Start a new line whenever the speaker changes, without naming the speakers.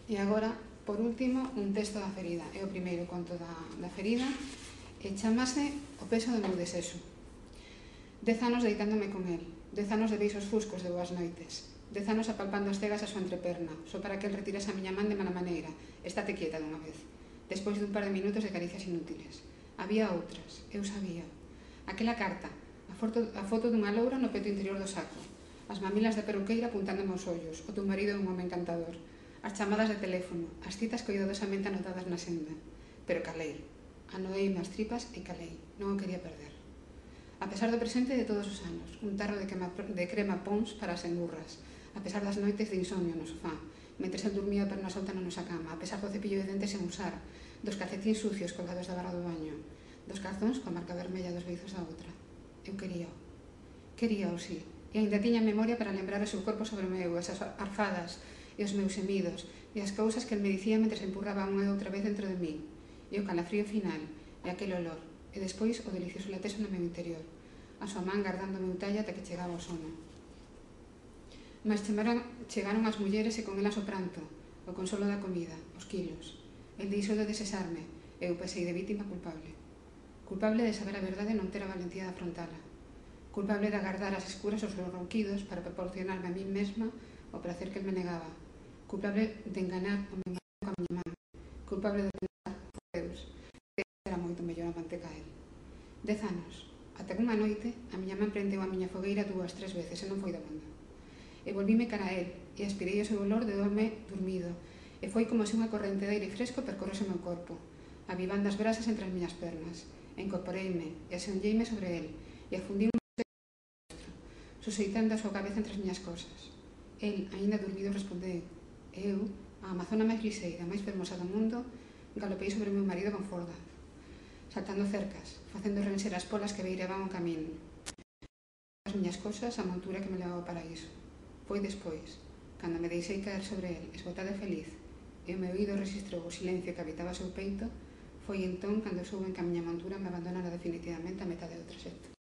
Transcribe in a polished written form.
E agora, por último, un texto da ferida. É o primeiro conto da ferida e chamase O peso do meu desexo. 10 anos deitándome con el, 10 anos de beisos fuscos de boas noites, 10 anos apalpando as cegas a súa entreperna, só para que el retirase a miña man de mala maneira. Estate quieta dunha vez. Despois dun par de minutos de caricias inútiles. Había outras, eu sabía. Aquela carta, a foto dunha loura no peto interior do saco, as mamilas da peruqueira apuntándome aos ollos, o teu marido é un home encantador, as chamadas de teléfono, as citas cuidadosamente anotadas na senda. Pero calei, anodeime as tripas e calei, non o quería perder. A pesar do presente de todos os anos, un tarro de crema Pons para as engurras, a pesar das noites de insomnio no sofá, mentres el dormía perna solta na nosa cama, a pesar do cepillo de dentes sen usar, dos calcetins sucios colgados da barra do baño, dos calzóns coa marca vermella dos beizos da outra. Eu queríao, sí, e ainda tiña memoria para lembrar o seu corpo sobre o meu, esas arfadas e os meus semidos, e as cousas que el me dicía mentre se empurraba unha e outra vez dentro de mí, e o calafrío final, e aquel olor, e despois o delicioso lateso no meu interior, a súa man guardando o meu tallo ata que chegaba ao sono. Mas chegaron as mulleres e con elas o pranto, o consolo da comida, os quilos. El deixou de desexarme, e eu pasei de vítima culpable. Culpable de saber a verdade e non ter a valentía de afrontala. Culpable de agardar as escuras os seus ronquidos para proporcionarme a mí mesma o placer que el me negaba. Culpable de enganar o meu marido coa miña man. Culpable de pensar, por Deus, que era moito mellor a manteca a el. 10 anos. Ata que unha noite a miña man prendeu a miña fogueira 2, 3 veces e non foi dabondo. E volvíme cara a el e aspirei o seu olor de home dormido e foi como se unha corrente de aire fresco percorrese o meu corpo, avivando as brasas entre as miñas pernas. Incorporeime e asenlleime sobre el e afundíme suseitando a súa cabeza entre as miñas cosas. El, aínda dormido, respondeu. Eu, a amazona máis liseira, máis fermosa do mundo, galopei sobre o meu marido con forda, saltando cercas, facendo renser as polas que beiraban o camino. As miñas cosas, a montura que me levaba ao paraíso. Foi despois, cando me deixei caer sobre el, esgotada e feliz, e o meu oído registrou o silencio que habitaba o seu peito, foi entón cando souben que a miña montura me abandonara definitivamente a metade do traxecto.